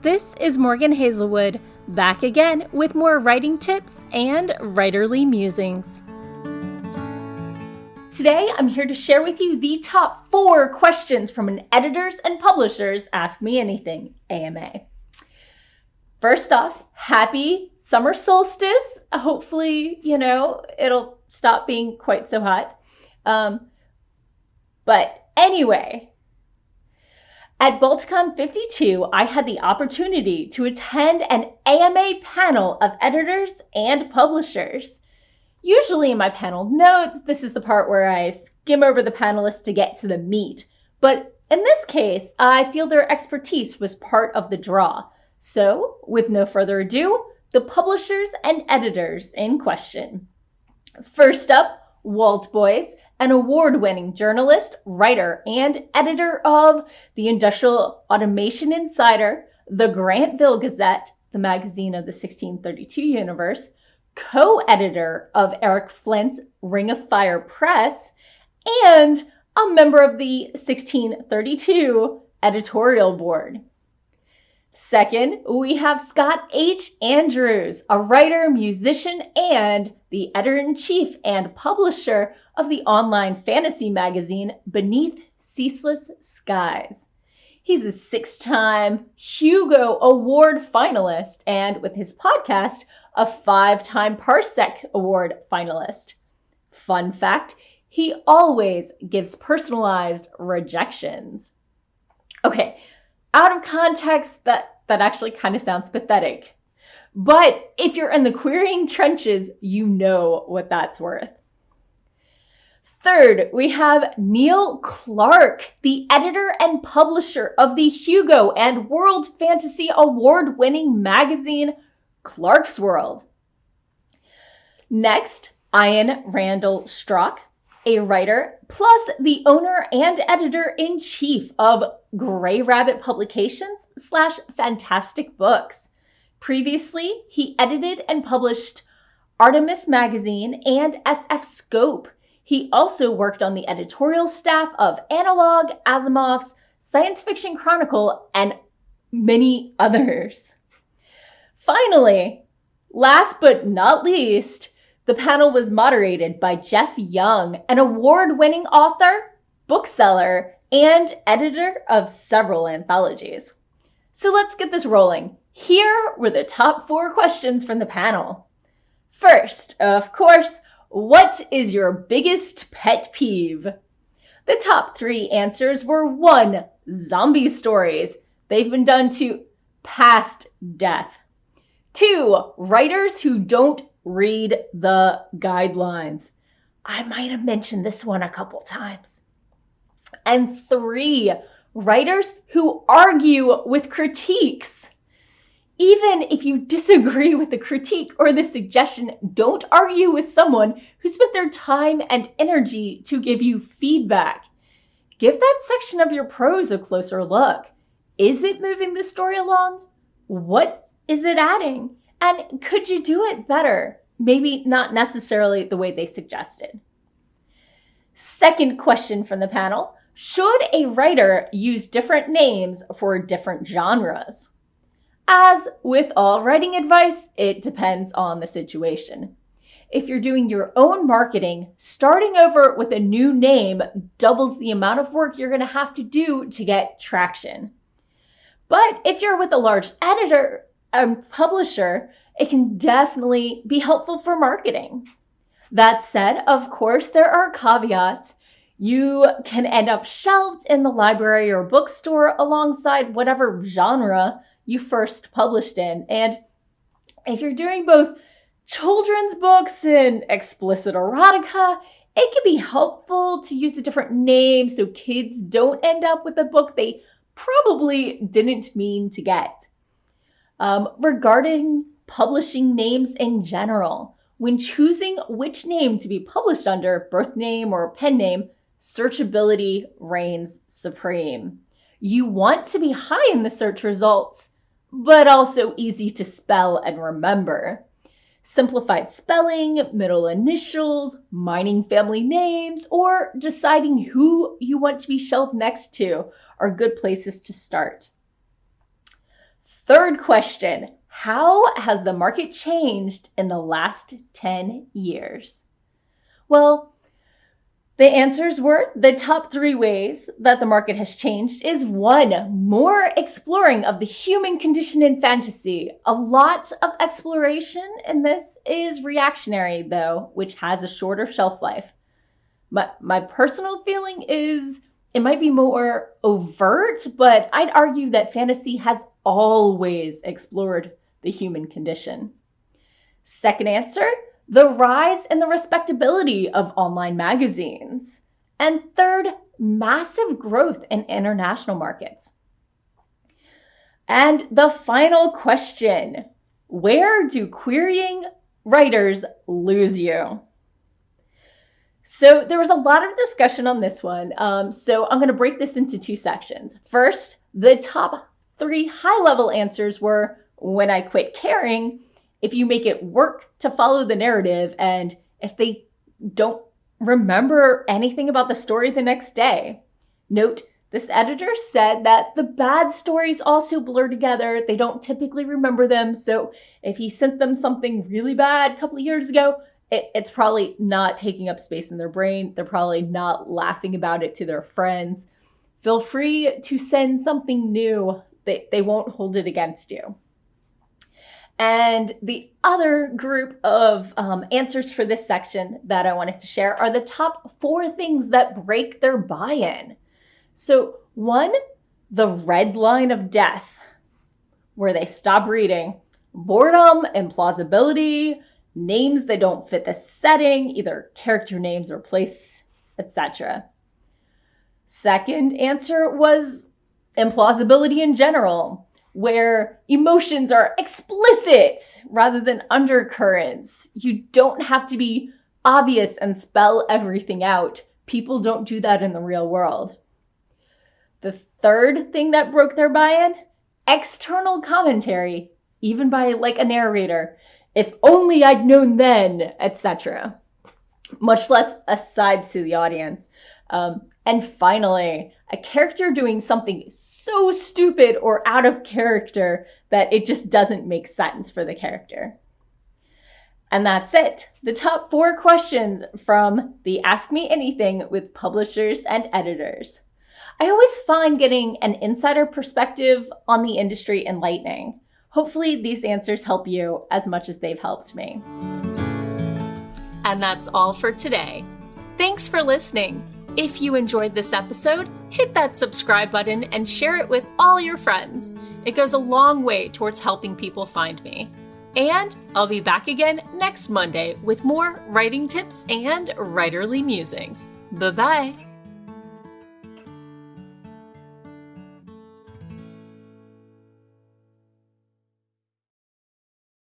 This is Morgan Hazelwood, back again with more writing tips and writerly musings. Today, I'm here to share with you the top 4 questions from an Editors and Publishers Ask Me Anything AMA. First off, happy summer solstice. Hopefully, it'll stop being quite so hot. But anyway, at Balticon 52, I had the opportunity to attend an AMA panel of editors and publishers. Usually in my panel notes, this is the part where I skim over the panelists to get to the meat. But in this case, I feel their expertise was part of the draw. So, with no further ado, the publishers and editors in question. First up, Walt Boyce, an award-winning journalist, writer, and editor of the Industrial Automation Insider, the Grantville Gazette, the magazine of the 1632 universe, co-editor of Eric Flint's Ring of Fire Press, and a member of the 1632 editorial board. Second, we have Scott H. Andrews, a writer, musician, and the editor-in-chief and publisher of the online fantasy magazine Beneath Ceaseless Skies. He's a 6-time Hugo Award finalist, and with his podcast, a 5-time Parsec Award finalist. Fun fact, he always gives personalized rejections. Okay, out of context, that actually kind of sounds pathetic. But if you're in the querying trenches, you know what that's worth. Third, we have Neil Clark, the editor and publisher of the Hugo and World Fantasy Award-winning magazine, Clarkesworld. Next, Ian Randall Strock, a writer, plus the owner and editor-in-chief of Gray Rabbit Publications / Fantastic Books. Previously, he edited and published Artemis Magazine and SF Scope. He also worked on the editorial staff of Analog, Asimov's Science Fiction Chronicle, and many others. Finally, last but not least, the panel was moderated by Jeff Young, an award-winning author, bookseller, and editor of several anthologies. So let's get this rolling. Here were the top 4 questions from the panel. First, of course, what is your biggest pet peeve? The top 3 answers were 1. Zombie stories. They've been done to past death. 2. Writers who don't read the guidelines. I might have mentioned this one a couple times. And 3. Writers who argue with critiques. Even if you disagree with the critique or the suggestion, don't argue with someone who spent their time and energy to give you feedback. Give that section of your prose a closer look. Is it moving the story along? What is it adding? And could you do it better? Maybe not necessarily the way they suggested. Second question from the panel. Should a writer use different names for different genres? As with all writing advice, it depends on the situation. If you're doing your own marketing, starting over with a new name doubles the amount of work you're going to have to do to get traction. But if you're with a large editor and publisher, it can definitely be helpful for marketing. That said, of course, there are caveats. You can end up shelved in the library or bookstore alongside whatever genre you first published in. And if you're doing both children's books and explicit erotica, it can be helpful to use a different name so kids don't end up with a book they probably didn't mean to get. Regarding publishing names in general, when choosing which name to be published under, birth name or pen name, searchability reigns supreme. You want to be high in the search results, but also easy to spell and remember. Simplified spelling, middle initials, mining family names, or deciding who you want to be shelved next to are good places to start. Third question, how has the market changed in the last 10 years? Well, the answers were the top 3 ways that the market has changed is 1, more exploring of the human condition in fantasy. A lot of exploration in this is reactionary though, which has a shorter shelf life. My personal feeling is it might be more overt, but I'd argue that fantasy has always explored the human condition. Second answer, the rise in the respectability of online magazines. And third, massive growth in international markets. And the final question, where do querying writers lose you? So there was a lot of discussion on this one. So I'm going to break this into 2 sections. First, the top 3 high-level answers were when I quit caring, if you make it work to follow the narrative, and if they don't remember anything about the story the next day. Note, this editor said that the bad stories also blur together. They don't typically remember them. So if he sent them something really bad a couple of years ago, it's probably not taking up space in their brain. They're probably not laughing about it to their friends. Feel free to send something new. They won't hold it against you. And the other group of answers for this section that I wanted to share are the top 4 things that break their buy-in. So 1, the red line of death, where they stop reading. Boredom, implausibility, names that don't fit the setting, either character names or place, etc. Second answer was implausibility in general, where emotions are explicit rather than undercurrents. You don't have to be obvious and spell everything out. People don't do that in the real world. The third thing that broke their buy-in, external commentary, even by like a narrator. If only I'd known then, etc. Much less asides to the audience. And finally, a character doing something so stupid or out of character that it just doesn't make sense for the character. And that's it. The top 4 questions from the Ask Me Anything with publishers and editors. I always find getting an insider perspective on the industry enlightening. Hopefully these answers help you as much as they've helped me. And that's all for today. Thanks for listening. If you enjoyed this episode, hit that subscribe button and share it with all your friends. It goes a long way towards helping people find me. And I'll be back again next Monday with more writing tips and writerly musings. Bye-bye.